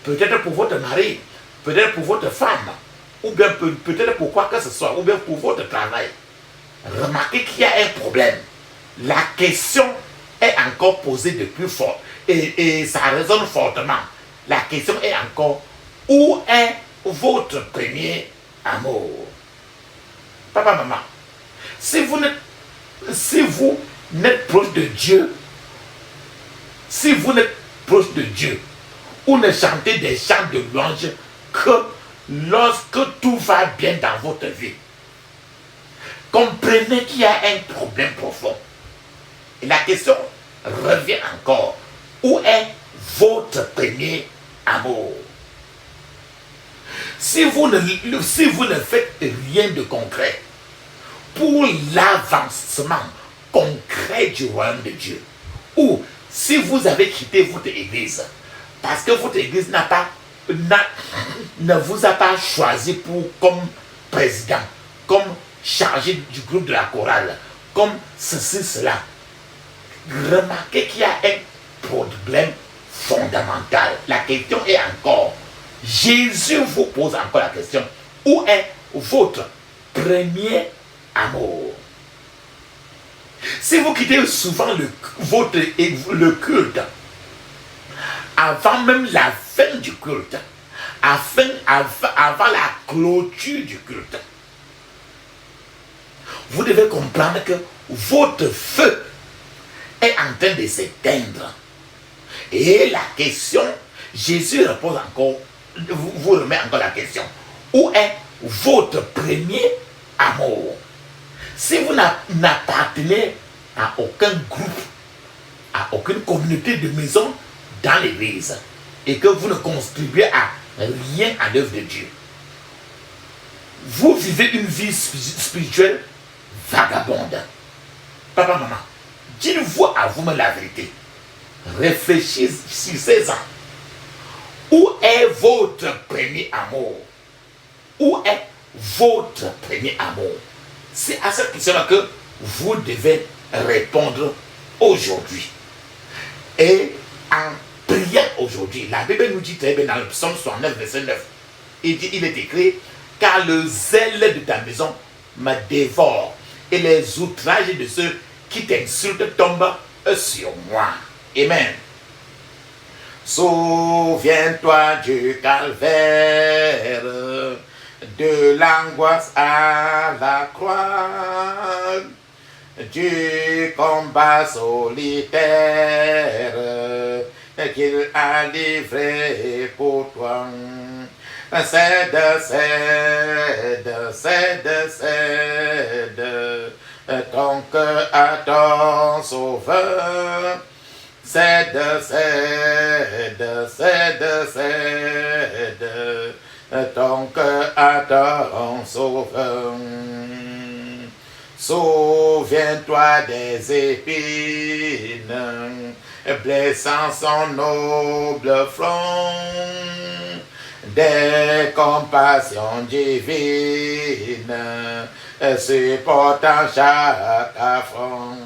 peut-être pour votre mari, peut-être pour votre femme, ou bien peut-être pour quoi que ce soit, ou bien pour votre travail, remarquez qu'il y a un problème. La question est encore posée de plus fort et ça résonne fortement. La question est encore, où est votre premier amour? Papa, maman, si vous n'êtes proche de Dieu, si vous n'êtes proche de Dieu, ou ne chantez des chants de louange que lorsque tout va bien dans votre vie, comprenez qu'il y a un problème profond. Et la question revient encore. Où est votre premier amour? Si vous ne faites rien de concret pour l'avancement concret du royaume de Dieu, ou si vous avez quitté votre église parce que votre église ne vous a pas choisi comme président, comme chargé du groupe de la chorale, comme ceci, cela, remarquez qu'il y a un problème fondamental. La question est encore, Jésus vous pose encore la question, où est votre premier amour? Si vous quittez souvent le culte, avant même la fin du culte, avant la clôture du culte, vous devez comprendre que votre feu est en train de s'éteindre. Et la question, Jésus repose encore, vous remet encore la question, où est votre premier amour. Si vous n'appartenez à aucun groupe, à aucune communauté de maison dans l'église, et que vous ne contribuez à rien à l'œuvre de Dieu, vous vivez une vie spirituelle vagabonde. Papa, maman, dites-vous à vous-même la vérité. Réfléchissez-en. Où est votre premier amour? Où est votre premier amour? C'est à cette question-là que vous devez répondre aujourd'hui. Et en priant aujourd'hui, la Bible nous dit très bien dans le psaume 69, verset 9, il est écrit, car le zèle de ta maison me dévore et les outrages de ceux qui t'insultent tombent sur moi. Amen. Souviens-toi du calvaire, de l'angoisse à la croix, du combat solitaire qu'il a livré pour toi. Cède, cède, cède, cède ton cœur à ton sauveur. Cède, cède, cède, cède ton cœur à ton sauveur. Souviens-toi des épines blessant son noble front, des compassions divines supportant chaque affront.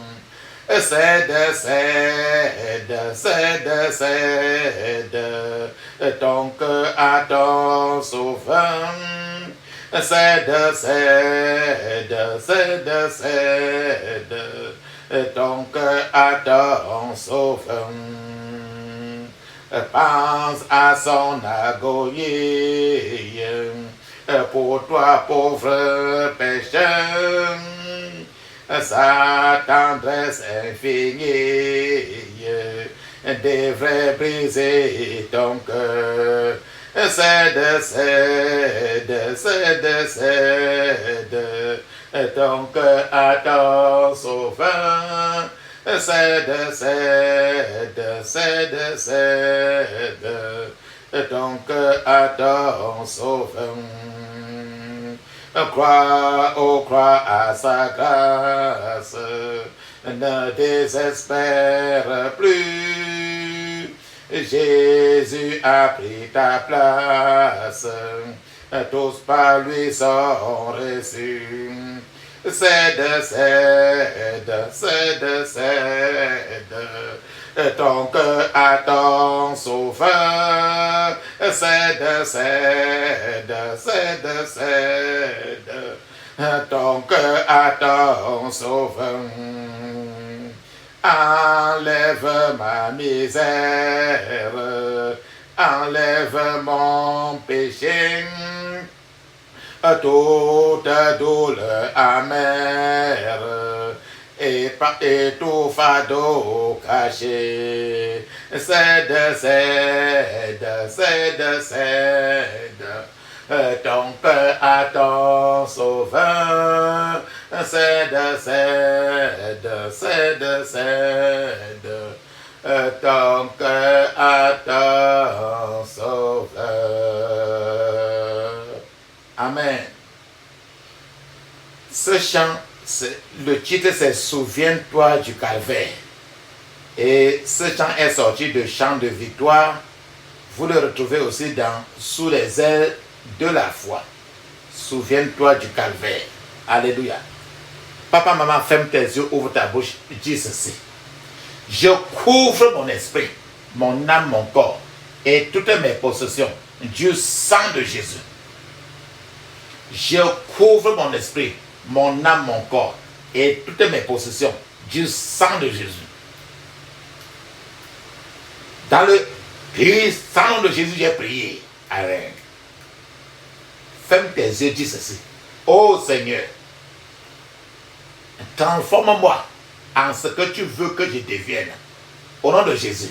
Cède, cède, cède, cède ton cœur à ton sauveur. Cède, cède, cède, cède ton cœur à ton sauveur. Pense à son agonie pour toi, pauvre pécheur. Sa tendresse infinie devrait briser ton cœur. Cède, cède, cède, cède ton cœur à ton sauveur. Cède, cède, cède, cède ton cœur à ton sauveur. Crois, oh crois à sa grâce, ne désespère plus. Jésus a pris ta place, tous par lui sont reçus. Cède, cède, cède, cède ton cœur à ton sauveur. Cède, cède, cède, cède ton cœur à ton sauveur. Enlève ma misère, enlève mon péché, toute douleur amère et tout fardeau caché. Cède, cède, cède, cède ton cœur à ton sauveur. Cède, cède, cède, cède ton cœur à ton sauveur. Amen. Ce chant, le titre c'est Souviens-toi du calvaire. Et ce chant est sorti de Chant de victoire. Vous le retrouvez aussi dans Sous les ailes de la foi. Souviens-toi du calvaire. Alléluia. Papa, maman, ferme tes yeux, ouvre ta bouche, dis ceci. Je couvre mon esprit, mon âme, mon corps et toutes mes possessions du sang de Jésus. Je couvre mon esprit, mon âme, mon corps et toutes mes possessions du sang de Jésus. Dans le sang de Jésus, j'ai prié. Amen. Ferme tes yeux, dis ceci. Ô Seigneur, transforme-moi en ce que tu veux que je devienne. Au nom de Jésus.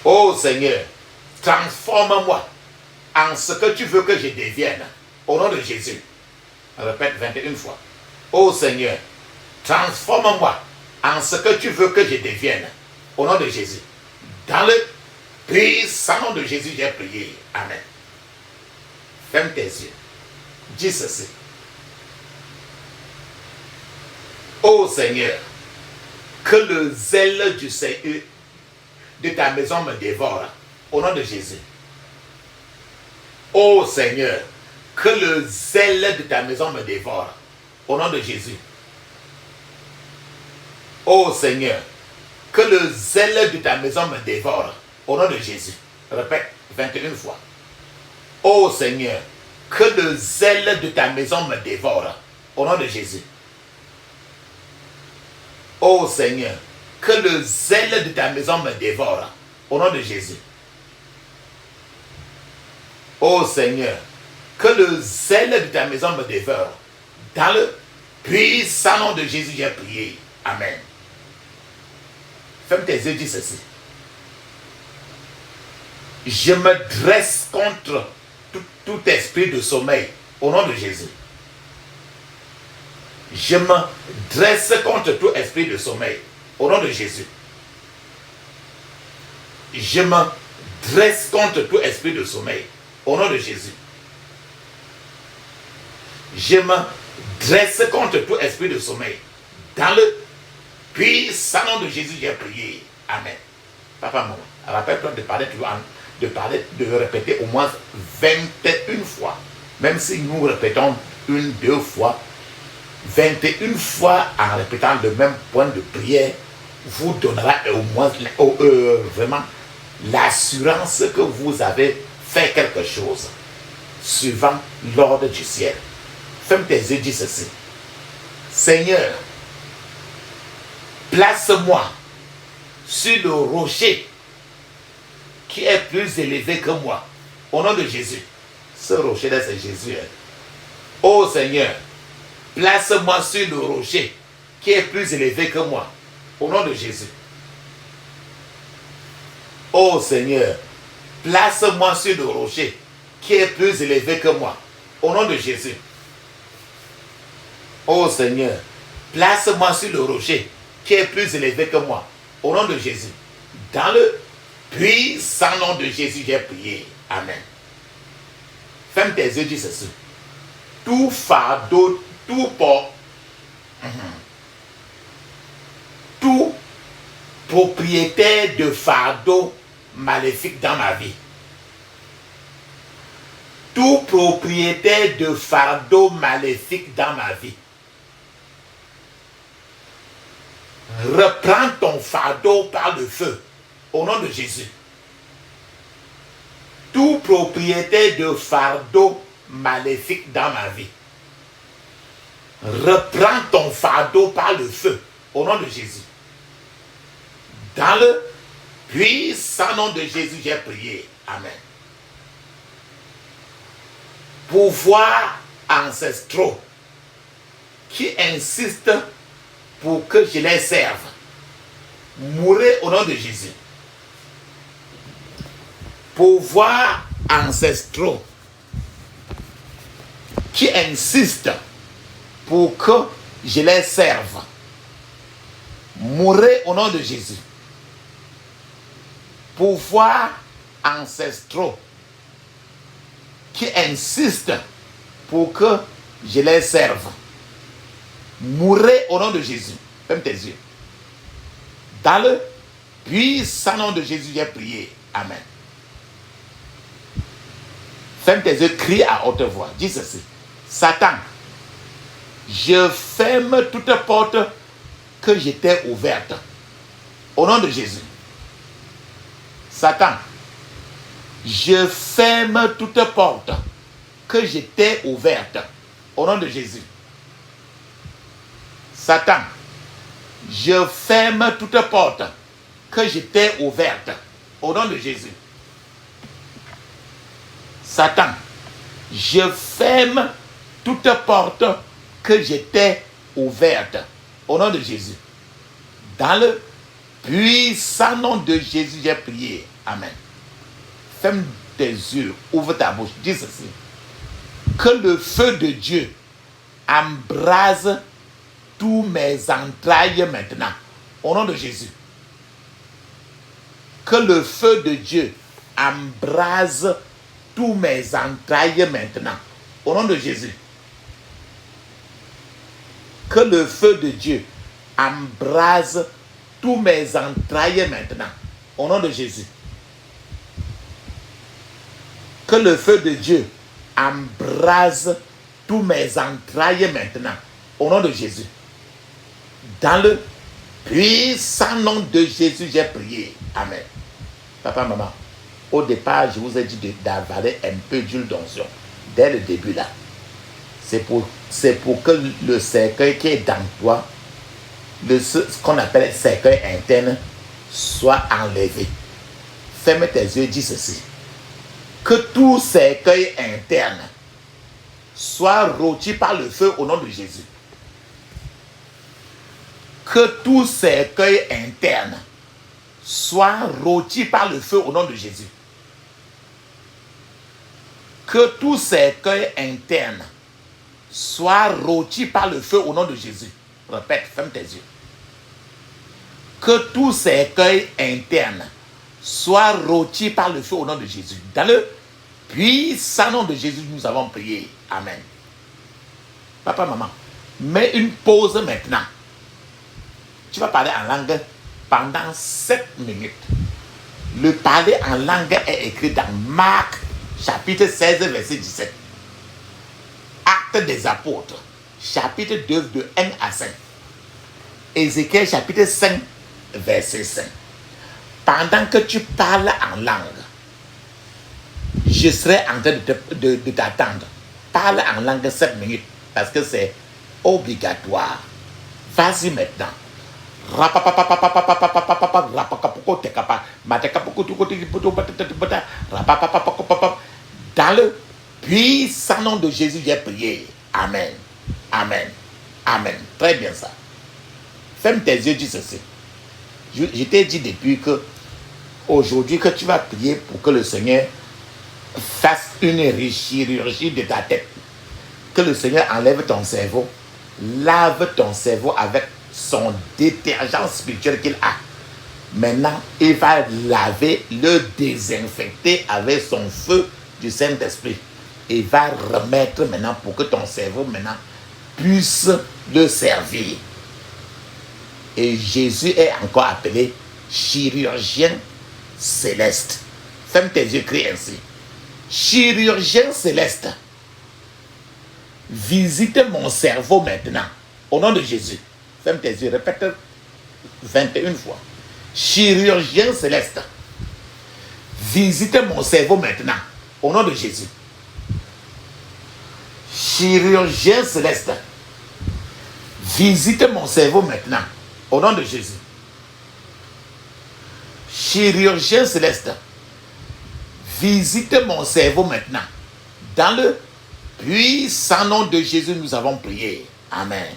Ô Seigneur, transforme-moi en ce que tu veux que je devienne. Au nom de Jésus. Répète 21 fois. Ô Seigneur, transforme-moi en ce que tu veux que je devienne. Au nom de Jésus. Dans le puissant nom de Jésus, j'ai prié. Amen. Ferme tes yeux. Dis ceci. Ô Seigneur, que le zèle du Seigneur de ta maison me dévore. Au nom de Jésus. Ô Seigneur, que le zèle de ta maison me dévore. Au nom de Jésus. Ô Seigneur, que le zèle de ta maison me dévore. Au nom de Jésus. Répète 21 fois. Ô Seigneur, que le zèle de ta maison me dévore. Au nom de Jésus. Ô Seigneur, que le zèle de ta maison me dévore. Au nom de Jésus. Ô Seigneur, que le zèle de ta maison me dévore. Dans le puissant nom de Jésus, j'ai prié. Amen. Ferme tes yeux, dis ceci. Je me dresse contre tout esprit de sommeil. Au nom de Jésus. Je me dresse contre tout esprit de sommeil. Au nom de Jésus. Je me dresse contre tout esprit de sommeil. Au nom de Jésus. Je me dresse contre tout esprit de sommeil. Dans le puissant nom de Jésus, j'ai prié. Amen. Papa, maman, rappelle-toi de répéter au moins 21 fois. Même si nous répétons une, deux fois, 21 fois en répétant le même point de prière, vous donnera au moins vraiment l'assurance que vous avez fait quelque chose suivant l'ordre du ciel. Ferme tes yeux, dis ceci. Seigneur, place-moi sur le rocher qui est plus élevé que moi. Au nom de Jésus. Ce rocher-là, c'est Jésus. Ô Seigneur, place-moi sur le rocher qui est plus élevé que moi. Au nom de Jésus. Ô Seigneur, place-moi sur le rocher qui est plus élevé que moi. Au nom de Jésus. Ô Seigneur, place-moi sur le rocher qui est plus élevé que moi. Au nom de Jésus. Dans le puissant nom de Jésus, j'ai prié. Amen. Ferme tes yeux, dis ceci. Tout fardeau, tout propriétaire de fardeau maléfique dans ma vie. Tout propriétaire de fardeau maléfique dans ma vie. Reprends ton fardeau par le feu. Au nom de Jésus. Tout propriétaire de fardeau maléfique dans ma vie. Reprends ton fardeau par le feu. Au nom de Jésus. Dans le puissant nom de Jésus, j'ai prié. Amen. Pouvoirs ancestraux qui insistent pour que je les serve. Mourez au nom de Jésus. Pouvoirs ancestraux qui insistent pour que je les serve. Mourez au nom de Jésus. Pouvoirs ancestraux qui insistent pour que je les serve. Mourez au nom de Jésus. Ferme tes yeux. Dans le puissant nom de Jésus, j'ai prié. Amen. Ferme tes yeux, crie à haute voix. Dis ceci. Satan, je ferme toute porte que j'étais ouverte. Au nom de Jésus. Satan, je ferme toute porte que j'étais ouverte. Au nom de Jésus. Satan, je ferme toute porte que j'étais ouverte. Au nom de Jésus. Satan, je ferme toute porte que j'étais ouverte. Au nom de Jésus. Dans le puissant nom de Jésus, j'ai prié. Amen. Ferme tes yeux, ouvre ta bouche. Dis ceci. Que le feu de Dieu embrase tous mes entrailles maintenant. Au nom de Jésus. Que le feu de Dieu embrase tous mes entrailles maintenant. Au nom de Jésus. Que le feu de Dieu embrase tous mes entrailles maintenant. Au nom de Jésus. Que le feu de Dieu embrase tous mes entrailles maintenant. Au nom de Jésus. Dans le puissant nom de Jésus, j'ai prié. Amen. Papa, maman, au départ, je vous ai dit d'avaler un peu d'huile d'onction. Dès le début là. C'est pour que le cercueil qui est dans toi, ce qu'on appelle cercueil interne, soit enlevé. Ferme tes yeux et dis ceci. Que tout cercueil interne soit rôti par le feu au nom de Jésus. Que tout cercueil interne soit rôti par le feu au nom de Jésus. Que tout cercueil interne soit rôti par le feu au nom de Jésus. Répète, ferme tes yeux. Que tout cercueil interne soit rôti par le feu au nom de Jésus. Dans le puissant nom de Jésus, nous avons prié. Amen. Papa, maman, mets une pause maintenant. Tu vas parler en langue pendant 7 minutes. Le parler en langue est écrit dans Marc, chapitre 16, verset 17. Actes des apôtres, chapitre 2, de 1 à 5. Ézéchiel, chapitre 5, verset 5. Pendant que tu parles en langue, je serai en train de t'attendre. Parle en langue 7 minutes, parce que c'est obligatoire. Vas-y maintenant. Dans le puissant nom de Jésus, j'ai prié. Amen. Amen. Amen. Très bien ça. Ferme tes yeux, dis ceci. Je t'ai dit depuis que aujourd'hui que tu vas prier pour que le Seigneur fasse une chirurgie de ta tête. Que le Seigneur enlève ton cerveau, lave ton cerveau avec son détergent spirituel qu'il a. Maintenant, il va laver, le désinfecter avec son feu du Saint-Esprit. Il va remettre maintenant pour que ton cerveau maintenant puisse le servir. Et Jésus est encore appelé chirurgien céleste. Ferme tes yeux, crie ainsi. Chirurgien céleste, visite mon cerveau maintenant. Au nom de Jésus. Ferme tes yeux, répète 21 fois. Chirurgien céleste, visite mon cerveau maintenant. Au nom de Jésus. Chirurgien céleste, visite mon cerveau maintenant. Au nom de Jésus. Chirurgien céleste, visite mon cerveau maintenant. Dans le puissant nom de Jésus, nous avons prié. Amen.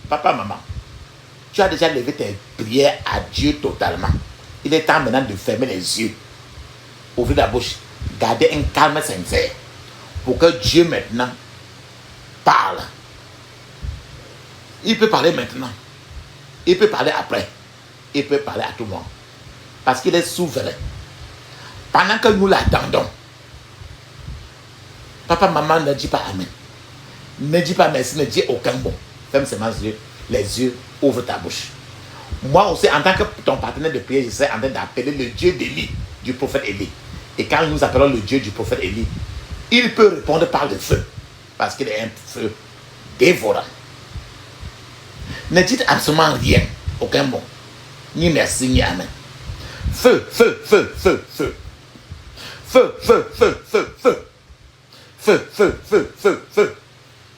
Papa, maman, tu as déjà levé tes prières à Dieu totalement. Il est temps maintenant de fermer les yeux. Ouvrir la bouche. Garder un calme sincère. Pour que Dieu maintenant parle. Il peut parler maintenant. Il peut parler après. Il peut parler à tout le monde. Parce qu'il est souverain. Pendant que nous l'attendons, papa, maman, ne dis pas Amen. Ne dis pas merci, ne dis aucun mot. Ferme seulement les yeux, ouvre ta bouche. Moi aussi, en tant que ton partenaire de prière, je serai en train d'appeler le Dieu d'Élie, du prophète Élie. Et quand nous appelons le Dieu du prophète Élie, il peut répondre par le feu. Parce qu'il est un feu dévorant. Ne dites absolument rien, aucun mot. Ni merci, ni Amen. Feu, feu, feu, feu, feu. Feu, feu, feu, feu, feu. Feu, feu, feu, feu, feu.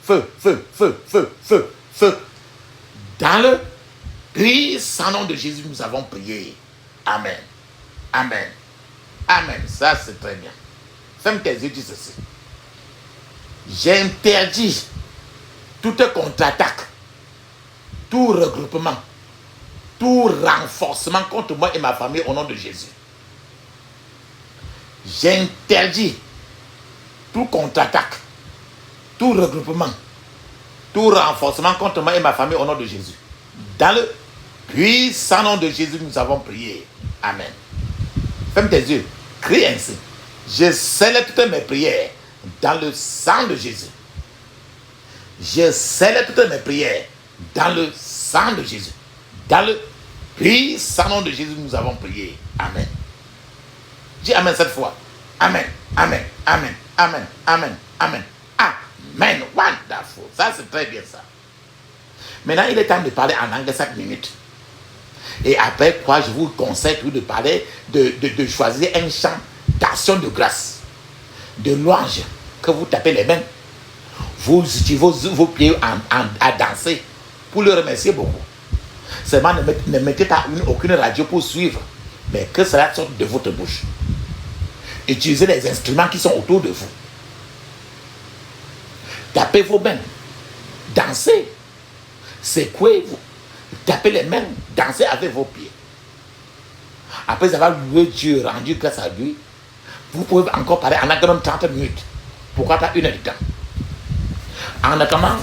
Feu, feu, feu, feu, feu, feu. Dans le puissant nom de Jésus, nous avons prié. Amen. Amen. Amen. Ça, c'est très bien. Ferme tes yeux, dis ceci. J'interdis toute contre-attaque, tout regroupement, tout renforcement contre moi et ma famille au nom de Jésus. J'interdis tout contre-attaque, tout regroupement, tout renforcement contre moi et ma famille au nom de Jésus. Dans le puissant nom de Jésus, nous avons prié. Amen. Ferme tes yeux. Crie ainsi. Je scelle toutes mes prières dans le sang de Jésus. Je scelle toutes mes prières dans le sang de Jésus. Dans le puissant nom de Jésus, nous avons prié. Amen. Dis Amen cette fois. Amen. Amen. Amen. Amen. Amen. Amen. Amen. Wonderful. Ça, c'est très bien ça. Maintenant, il est temps de parler en anglais 5 minutes. Et après quoi, je vous conseille de parler, de choisir un chant d'action de grâce, de louange, que vous tapez les mains. Vous utilisez vos pieds à danser pour le remercier beaucoup. Seulement, ne mettez pas aucune radio pour suivre, mais que cela sorte de votre bouche. Utilisez les instruments qui sont autour de vous. Tapez vos mains, dansez, secouez-vous, tapez les mains, dansez avec vos pieds. Après avoir loué Dieu, rendu grâce à lui, vous pouvez encore parler en attendant 30 minutes. Pourquoi pas 1 heure de temps? En attendant,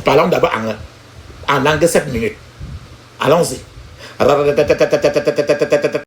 parlons d'abord en anglais 7 minutes. Allons-y.